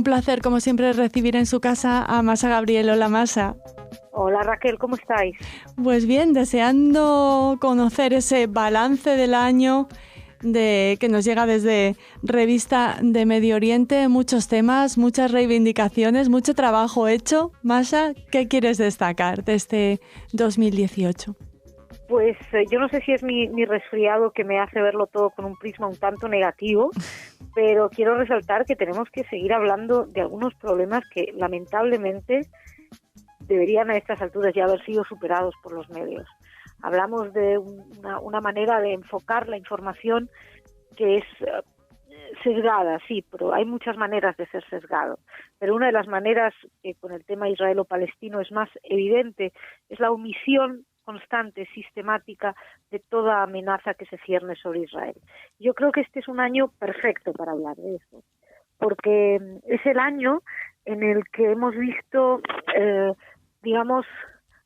placer, como siempre, recibir en su casa a Masha Gabriel. Hola, Masha. Hola, Raquel, ¿cómo estáis? Pues bien, deseando conocer ese balance del año que nos llega desde Revista de Medio Oriente. Muchos temas, muchas reivindicaciones, mucho trabajo hecho. Masha, ¿qué quieres destacar de este 2018? Pues yo no sé si es mi resfriado que me hace verlo todo con un prisma un tanto negativo, pero quiero resaltar que tenemos que seguir hablando de algunos problemas que lamentablemente deberían a estas alturas ya haber sido superados por los medios. Hablamos de una manera de enfocar la información que es sesgada, sí, pero hay muchas maneras de ser sesgado. Pero una de las maneras que con el tema israelo-palestino es más evidente es la omisión constante, sistemática, de toda amenaza que se cierne sobre Israel. Yo creo que este es un año perfecto para hablar de eso, porque es el año en el que hemos visto,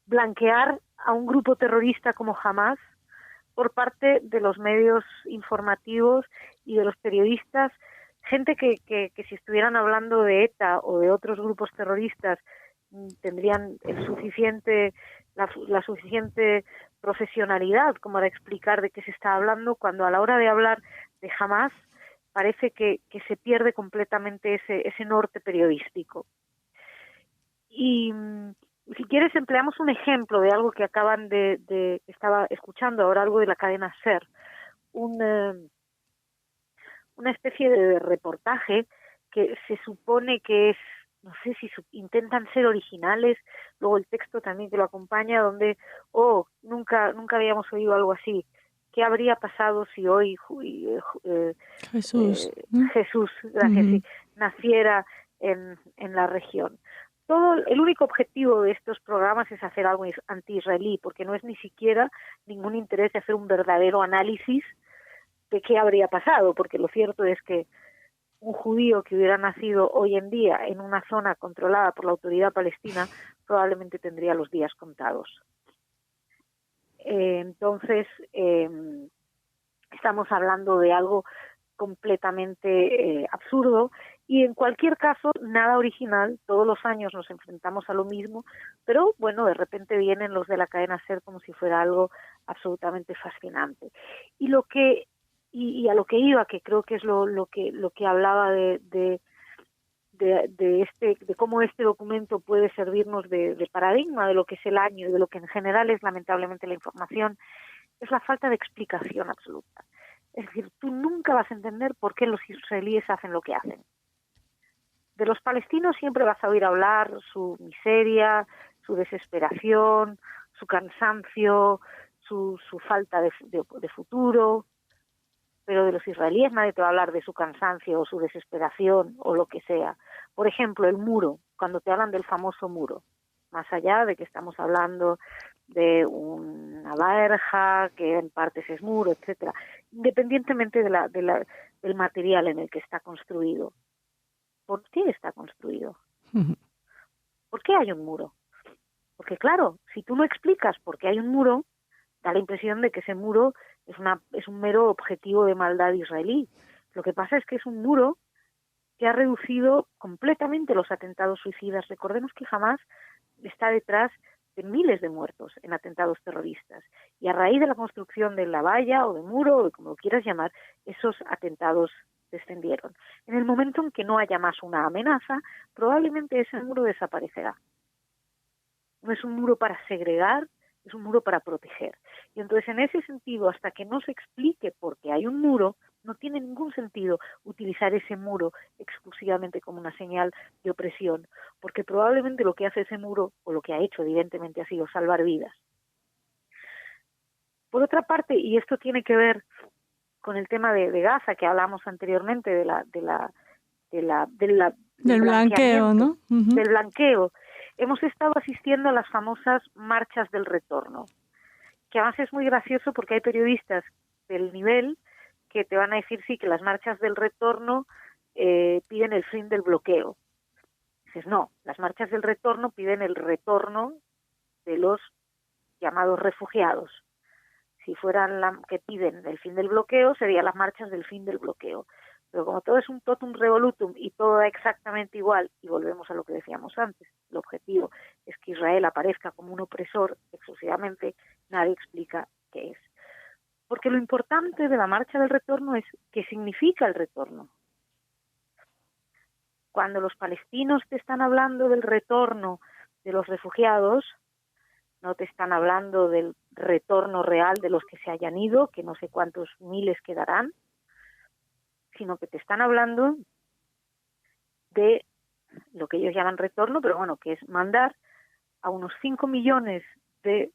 blanquear a un grupo terrorista como Hamás por parte de los medios informativos y de los periodistas, gente que si estuvieran hablando de ETA o de otros grupos terroristas tendrían la suficiente profesionalidad como para explicar de qué se está hablando, cuando a la hora de hablar de Hamás parece que se pierde completamente ese norte periodístico. Y si quieres empleamos un ejemplo de algo que estaba escuchando ahora, algo de la cadena SER, una especie de reportaje que se supone que es, no sé si intentan ser originales, luego el texto también que lo acompaña, donde, nunca habíamos oído algo así. ¿Qué habría pasado si hoy Jesús, gracias, sí, naciera en la región? El único objetivo de estos programas es hacer algo anti-israelí, porque no es ni siquiera ningún interés de hacer un verdadero análisis de qué habría pasado, porque lo cierto es que un judío que hubiera nacido hoy en día en una zona controlada por la autoridad palestina probablemente tendría los días contados. Entonces, estamos hablando de algo completamente absurdo y en cualquier caso nada original. Todos los años nos enfrentamos a lo mismo, pero bueno, de repente vienen los de la cadena SER como si fuera algo absolutamente fascinante. Y a lo que iba, que creo que es lo que hablaba de cómo este documento puede servirnos de paradigma de lo que es el año y de lo que en general es lamentablemente la información, es la falta de explicación absoluta. Es decir, tú nunca vas a entender por qué los israelíes hacen lo que hacen. De los palestinos siempre vas a oír hablar su miseria, su desesperación, su cansancio, su falta de futuro, pero de los israelíes nadie te va a hablar de su cansancio o su desesperación o lo que sea. Por ejemplo, el muro, cuando te hablan del famoso muro, más allá de que estamos hablando de una verja que en partes es muro, etcétera, independientemente del material en el que está construido. ¿Por qué está construido? ¿Por qué hay un muro? Porque claro, si tú no explicas por qué hay un muro, da la impresión de que ese muro es un mero objetivo de maldad israelí. Lo que pasa es que es un muro que ha reducido completamente los atentados suicidas. Recordemos que Hamás está detrás de miles de muertos en atentados terroristas. Y a raíz de la construcción de la valla o de muro, o como lo quieras llamar, esos atentados descendieron. En el momento en que no haya más una amenaza, probablemente ese muro desaparecerá. No es un muro para segregar, es un muro para proteger. Y entonces, en ese sentido, hasta que no se explique por qué hay un muro, no tiene ningún sentido utilizar ese muro exclusivamente como una señal de opresión, porque probablemente lo que hace ese muro, o lo que ha hecho evidentemente, ha sido salvar vidas. Por otra parte, y esto tiene que ver con el tema de Gaza, que hablamos anteriormente, del blanqueo, ¿no? Del blanqueo. Hemos estado asistiendo a las famosas marchas del retorno, que además es muy gracioso porque hay periodistas del nivel que te van a decir sí que las marchas del retorno piden el fin del bloqueo. Dices, no, las marchas del retorno piden el retorno de los llamados refugiados. Si fueran las que piden el fin del bloqueo, serían las marchas del fin del bloqueo. Pero como todo es un totum revolutum y todo da exactamente igual, y volvemos a lo que decíamos antes, el objetivo es que Israel aparezca como un opresor exclusivamente, nadie explica qué es. Porque lo importante de la marcha del retorno es qué significa el retorno. Cuando los palestinos te están hablando del retorno de los refugiados, no te están hablando del retorno real de los que se hayan ido, que no sé cuántos miles quedarán, sino que te están hablando de lo que ellos llaman retorno, pero bueno, que es mandar a unos 5 millones de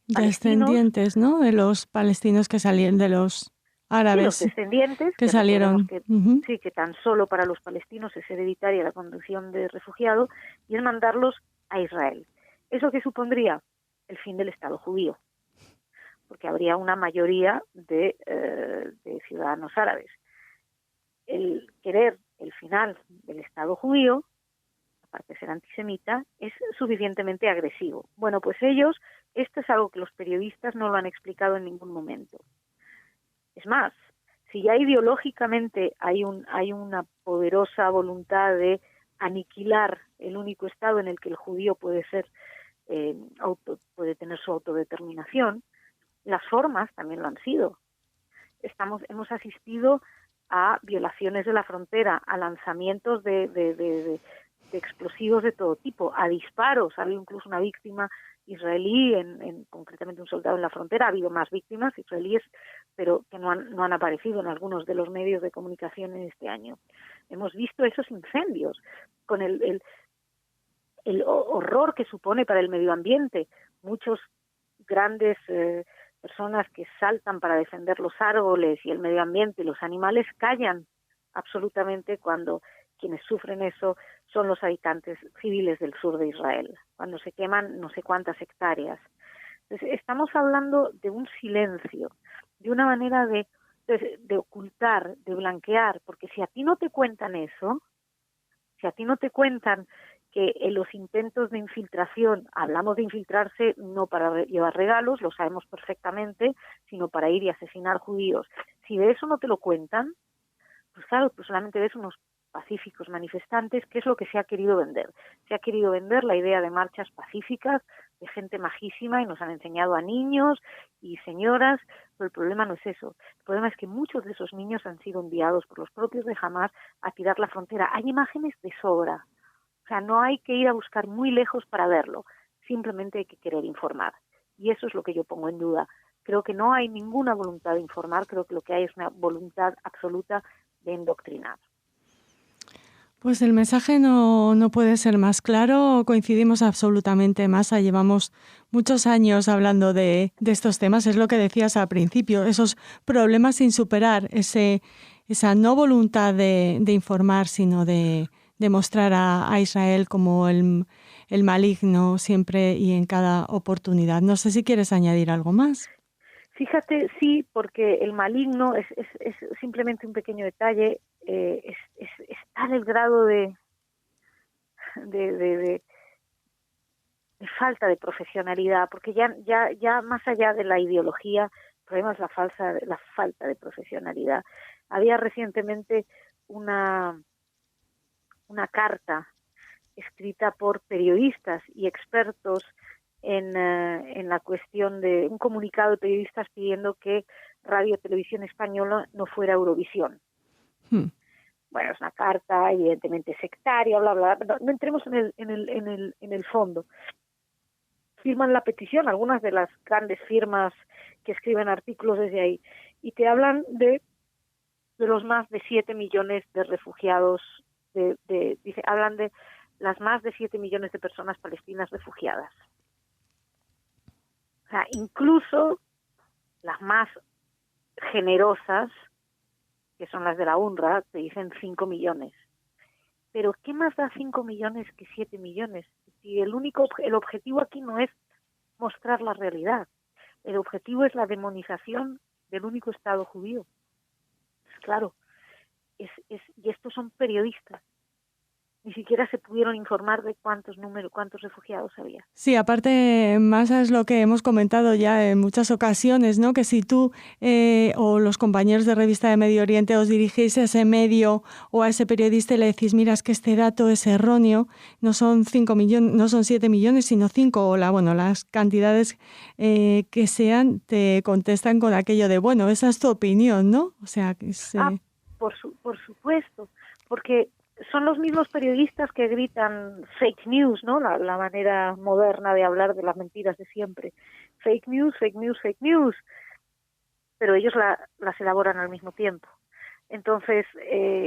descendientes, ¿no? De los palestinos que salieron, de los árabes. Y los descendientes, que salieron. Que, sí, que tan solo para los palestinos es hereditaria la condición de refugiado, y es mandarlos a Israel. ¿Eso qué supondría? El fin del Estado judío, porque habría una mayoría de ciudadanos árabes. El querer el final del Estado judío, aparte de ser antisemita, es suficientemente agresivo. Bueno, pues ellos, esto es algo que los periodistas no lo han explicado en ningún momento. Es más, si ya ideológicamente hay una poderosa voluntad de aniquilar el único Estado en el que el judío puede ser puede tener su autodeterminación, las formas también lo han sido. Hemos asistido a violaciones de la frontera, a lanzamientos de explosivos de todo tipo, a disparos. Ha habido incluso una víctima israelí, concretamente un soldado en la frontera. Ha habido más víctimas israelíes, pero que no han aparecido en algunos de los medios de comunicación en este año. Hemos visto esos incendios con el horror que supone para el medio ambiente. Muchos grandes personas que saltan para defender los árboles y el medio ambiente y los animales callan absolutamente cuando quienes sufren eso son los habitantes civiles del sur de Israel, cuando se queman no sé cuántas hectáreas. Entonces, estamos hablando de un silencio, de una manera de ocultar, de blanquear, porque si a ti no te cuentan eso, si a ti no te cuentan que en los intentos de infiltración, hablamos de infiltrarse no para llevar regalos, lo sabemos perfectamente, sino para ir y asesinar judíos. Si de eso no te lo cuentan, pues claro, tú solamente ves unos pacíficos manifestantes, que es lo que se ha querido vender. Se ha querido vender la idea de marchas pacíficas, de gente majísima, y nos han enseñado a niños y señoras, pero el problema no es eso. El problema es que muchos de esos niños han sido enviados por los propios de Hamás a tirar la frontera. Hay imágenes de sobra. O sea, no hay que ir a buscar muy lejos para verlo, simplemente hay que querer informar. Y eso es lo que yo pongo en duda. Creo que no hay ninguna voluntad de informar, creo que lo que hay es una voluntad absoluta de indoctrinar. Pues el mensaje no puede ser más claro, coincidimos absolutamente. Masa, llevamos muchos años hablando de estos temas, es lo que decías al principio, esos problemas sin superar, esa no voluntad de informar, sino de mostrar a Israel como el maligno siempre y en cada oportunidad. No sé si quieres añadir algo más. Fíjate, sí, porque el maligno es simplemente un pequeño detalle, es tal el grado de falta de profesionalidad, porque ya más allá de la ideología, el problema es la falta de profesionalidad. Había recientemente una carta escrita por periodistas y expertos en la cuestión de un comunicado de periodistas pidiendo que Radio Televisión Española no fuera Eurovisión. Bueno, es una carta evidentemente sectaria, bla, bla, bla. No entremos en el fondo. Firman la petición, algunas de las grandes firmas que escriben artículos desde ahí, y te hablan de los más de 7 millones de refugiados, hablan de las más de 7 millones de personas palestinas refugiadas. O sea, incluso las más generosas, que son las de la UNRWA, te dicen 5 millones. Pero ¿qué más da 5 millones que 7 millones? Si el objetivo aquí no es mostrar la realidad, el objetivo es la demonización del único Estado judío. Pues claro, y estos son periodistas. ni siquiera se pudieron informar de cuántos refugiados había. Sí, aparte, Masa, es lo que hemos comentado ya en muchas ocasiones, ¿no? Que si tú o los compañeros de Revista de Medio Oriente os dirigís a ese medio o a ese periodista y le decís, mira, es que este dato es erróneo, no son 5 millones, no son 7 millones, sino 5, o las cantidades que sean, te contestan con aquello de, bueno, esa es tu opinión, ¿no? O sea, que por supuesto, porque son los mismos periodistas que gritan fake news, ¿no? La manera moderna de hablar de las mentiras de siempre. Fake news, fake news, fake news. Pero ellos las elaboran al mismo tiempo. Entonces,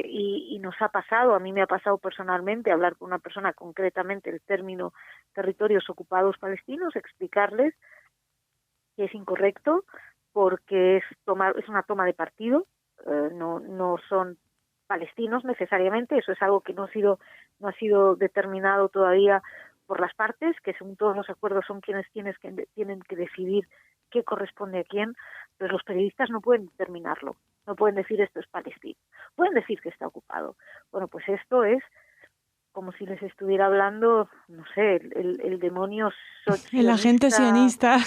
y nos ha pasado, a mí me ha pasado personalmente, hablar con una persona concretamente el término territorios ocupados palestinos, explicarles que es incorrecto porque es una toma de partido, no son palestinos necesariamente, eso es algo que no ha sido determinado todavía por las partes, que según todos los acuerdos son quienes tienen que decidir qué corresponde a quién, pero los periodistas no pueden determinarlo, no pueden decir esto es Palestina, pueden decir que está ocupado. Bueno, pues esto es como si les estuviera hablando, no sé, el demonio sionista. El agente sionista.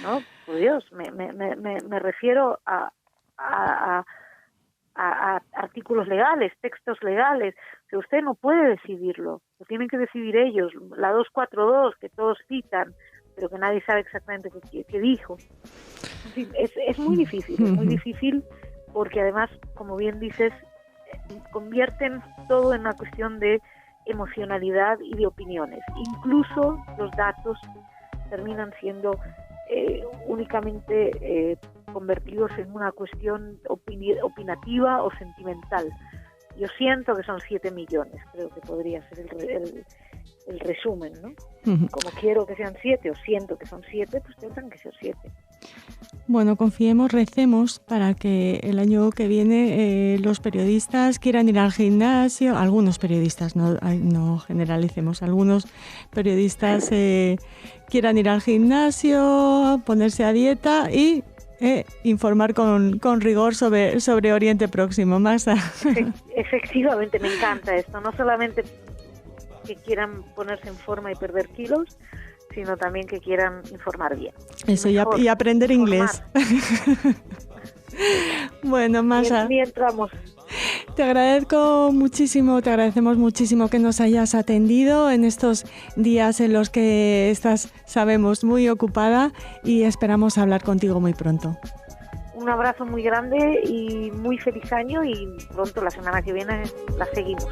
No, por Dios, me refiero a artículos legales, textos legales, que usted no puede decidirlo, lo tienen que decidir ellos, la 242 que todos citan, pero que nadie sabe exactamente qué dijo. En fin, es muy difícil porque además, como bien dices, convierten todo en una cuestión de emocionalidad y de opiniones. Incluso los datos terminan siendo únicamente convertidos en una cuestión opinativa o sentimental. Yo siento que son 7 millones, creo que podría ser el resumen, ¿no? Como quiero que sean 7 o siento que son 7, pues tendrán que ser 7. Bueno, confiemos, recemos para que el año que viene los periodistas quieran ir al gimnasio, algunos periodistas, no generalicemos, algunos periodistas quieran ir al gimnasio, ponerse a dieta y informar con rigor sobre Oriente Próximo. Masa. Efectivamente, me encanta esto, no solamente que quieran ponerse en forma y perder kilos, sino también que quieran informar bien. Eso, y aprender inglés. Bueno, Masa, bien entramos. te agradecemos muchísimo que nos hayas atendido en estos días en los que estás, sabemos, muy ocupada, y esperamos hablar contigo muy pronto. Un abrazo muy grande y muy feliz año, y pronto, la semana que viene, la seguimos.